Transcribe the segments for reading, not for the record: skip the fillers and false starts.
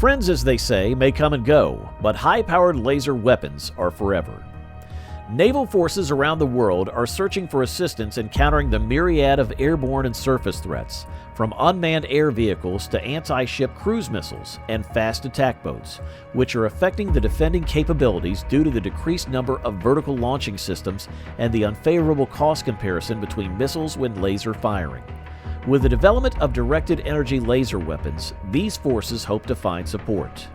Friends, as they say, may come and go, but high-powered laser weapons are forever. Naval forces around the world are searching for assistance in countering the myriad of airborne and surface threats, from unmanned air vehicles to anti-ship cruise missiles and fast attack boats, which are affecting the defending capabilities due to the decreased number of vertical launching systems and the unfavorable cost comparison between missiles when laser firing. With the development of directed energy laser weapons, these forces hope to find support.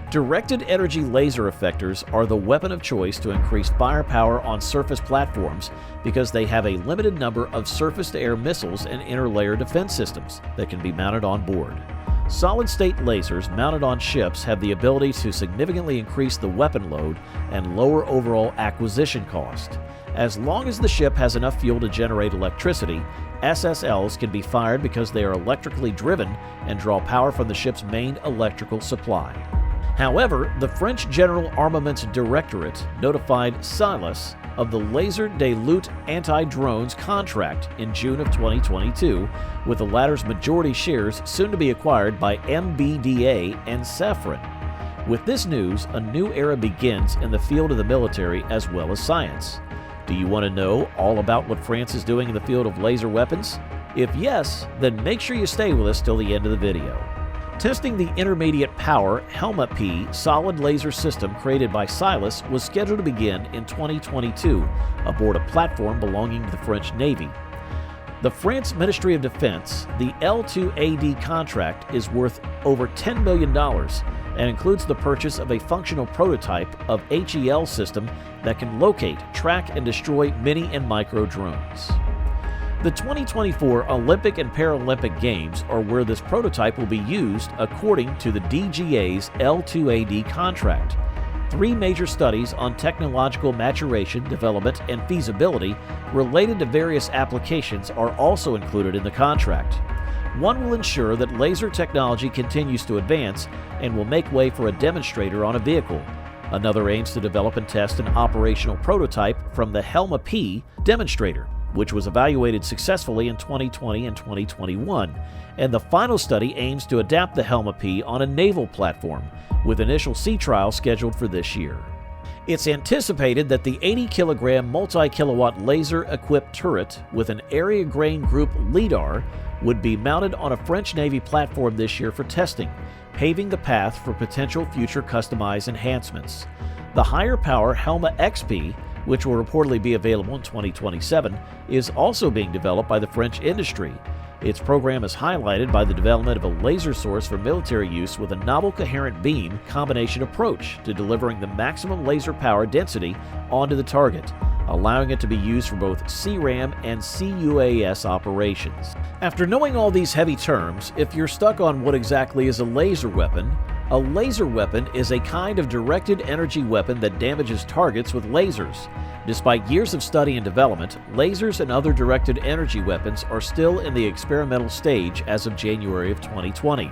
Directed energy laser effectors are the weapon of choice to increase firepower on surface platforms because they have a limited number of surface-to-air missiles and interlayer defense systems that can be mounted on board. Solid-state lasers mounted on ships have the ability to significantly increase the weapon load and lower overall acquisition cost. As long as the ship has enough fuel to generate electricity, SSLs can be fired because they are electrically driven and draw power from the ship's main electrical supply. However, the French General Armaments Directorate notified Silas of the Laser de Lutte anti-drones contract in June of 2022, with the latter's majority shares soon to be acquired by MBDA and Safran. With this news, a new era begins in the field of the military as well as science. Do you want to know all about what France is doing in the field of laser weapons? If yes, then make sure you stay with us till the end of the video. Testing the intermediate power Helma P solid laser system created by Silas was scheduled to begin in 2022 aboard a platform belonging to the French Navy. The France Ministry of Defense, the L2AD contract is worth over $10 million and includes the purchase of a functional prototype of HEL system that can locate, track, and destroy mini and micro drones. The 2024 Olympic and Paralympic Games are where this prototype will be used according to the DGA's L2AD contract. 3 major studies on technological maturation, development, and feasibility related to various applications are also included in the contract. One will ensure that laser technology continues to advance and will make way for a demonstrator on a vehicle. Another aims to develop and test an operational prototype from the Helma P demonstrator, which was evaluated successfully in 2020 and 2021, and the final study aims to adapt the Helma P on a naval platform, with initial sea trials scheduled for this year. It's anticipated that the 80-kilogram multi-kilowatt laser-equipped turret with an area grain group LIDAR would be mounted on a French Navy platform this year for testing, paving the path for potential future customized enhancements. The higher power Helma XP, which will reportedly be available in 2027, is also being developed by the French industry. Its program is highlighted by the development of a laser source for military use with a novel coherent beam combination approach to delivering the maximum laser power density onto the target, allowing it to be used for both CRAM and CUAS operations. After knowing all these heavy terms, if you're stuck on what exactly is a laser weapon is a kind of directed energy weapon that damages targets with lasers. Despite years of study and development, lasers and other directed energy weapons are still in the experimental stage as of January of 2020.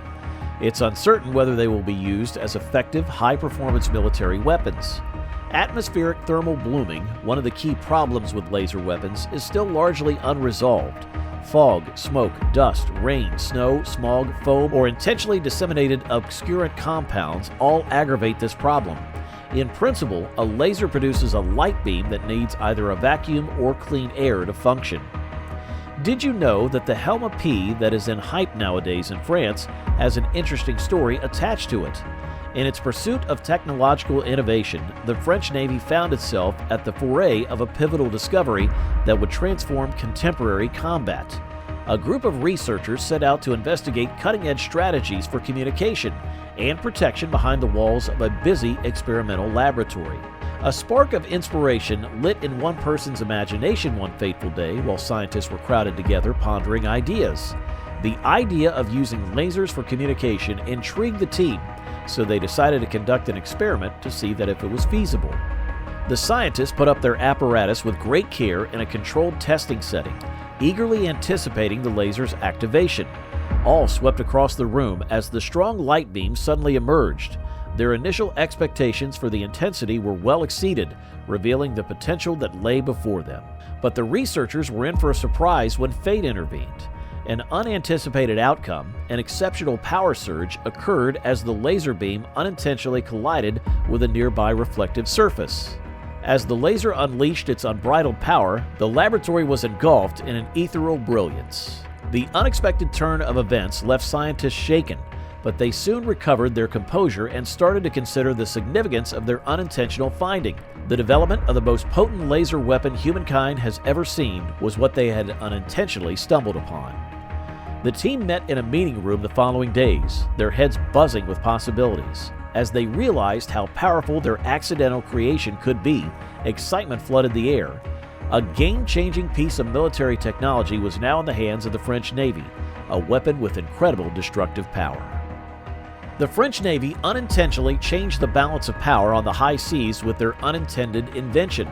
It's uncertain whether they will be used as effective, high-performance military weapons. Atmospheric thermal blooming, one of the key problems with laser weapons, is still largely unresolved. Fog, smoke, dust, rain, snow, smog, foam, or intentionally disseminated obscurant compounds all aggravate this problem. In principle, a laser produces a light beam that needs either a vacuum or clean air to function. Did you know that the Helma P that is in hype nowadays in France has an interesting story attached to it? In its pursuit of technological innovation, the French Navy found itself at the foray of a pivotal discovery that would transform contemporary combat. A group of researchers set out to investigate cutting-edge strategies for communication and protection behind the walls of a busy experimental laboratory. A spark of inspiration lit in one person's imagination one fateful day while scientists were crowded together pondering ideas. The idea of using lasers for communication intrigued the team, so they decided to conduct an experiment to see that if it was feasible. The scientists put up their apparatus with great care in a controlled testing setting, eagerly anticipating the laser's activation. All swept across the room as the strong light beam suddenly emerged. Their initial expectations for the intensity were well exceeded, revealing the potential that lay before them. But the researchers were in for a surprise when fate intervened. An unanticipated outcome, an exceptional power surge, occurred as the laser beam unintentionally collided with a nearby reflective surface. As the laser unleashed its unbridled power, the laboratory was engulfed in an ethereal brilliance. The unexpected turn of events left scientists shaken, but they soon recovered their composure and started to consider the significance of their unintentional finding. The development of the most potent laser weapon humankind has ever seen was what they had unintentionally stumbled upon. The team met in a meeting room the following days, their heads buzzing with possibilities. As they realized how powerful their accidental creation could be, excitement flooded the air. A game-changing piece of military technology was now in the hands of the French Navy, a weapon with incredible destructive power. The French Navy unintentionally changed the balance of power on the high seas with their unintended invention.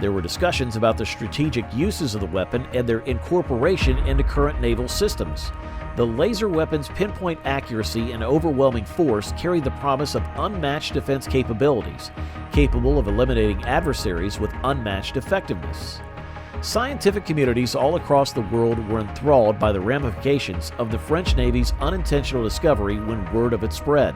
There were discussions about the strategic uses of the weapon and their incorporation into current naval systems. The laser weapon's pinpoint accuracy and overwhelming force carried the promise of unmatched defense capabilities, capable of eliminating adversaries with unmatched effectiveness. Scientific communities all across the world were enthralled by the ramifications of the French Navy's unintentional discovery when word of it spread.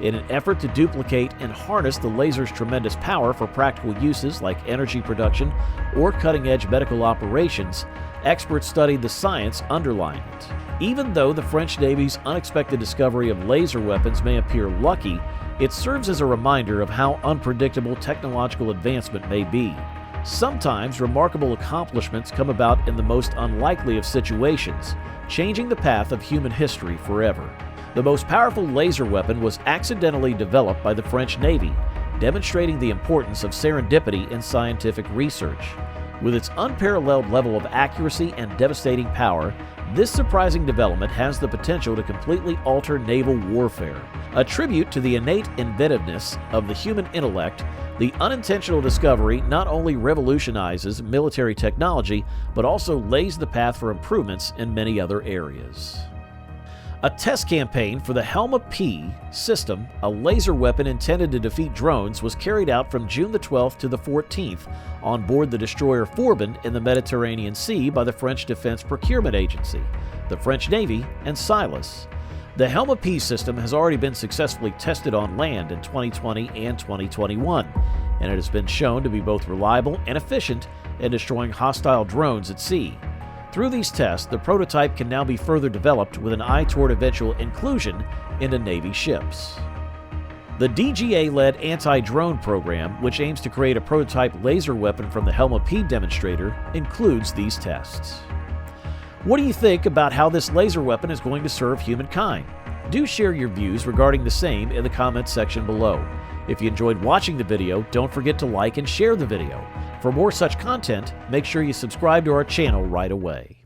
In an effort to duplicate and harness the laser's tremendous power for practical uses like energy production or cutting-edge medical operations, experts studied the science underlying it. Even though the French Navy's unexpected discovery of laser weapons may appear lucky, it serves as a reminder of how unpredictable technological advancement may be. Sometimes remarkable accomplishments come about in the most unlikely of situations, changing the path of human history forever. The most powerful laser weapon was accidentally developed by the French Navy, demonstrating the importance of serendipity in scientific research. With its unparalleled level of accuracy and devastating power, this surprising development has the potential to completely alter naval warfare. A tribute to the innate inventiveness of the human intellect, the unintentional discovery not only revolutionizes military technology, but also lays the path for improvements in many other areas. A test campaign for the Helma P system, a laser weapon intended to defeat drones, was carried out from June the 12th to the 14th on board the destroyer Forbin in the Mediterranean Sea by the French Defense Procurement Agency, the French Navy, and Silas. The Helma P system has already been successfully tested on land in 2020 and 2021, and it has been shown to be both reliable and efficient in destroying hostile drones at sea. Through these tests, the prototype can now be further developed with an eye toward eventual inclusion into Navy ships. The DGA-led anti-drone program, which aims to create a prototype laser weapon from the Helma P demonstrator, includes these tests. What do you think about how this laser weapon is going to serve humankind? Do share your views regarding the same in the comments section below. If you enjoyed watching the video, don't forget to like and share the video. For more such content, make sure you subscribe to our channel right away.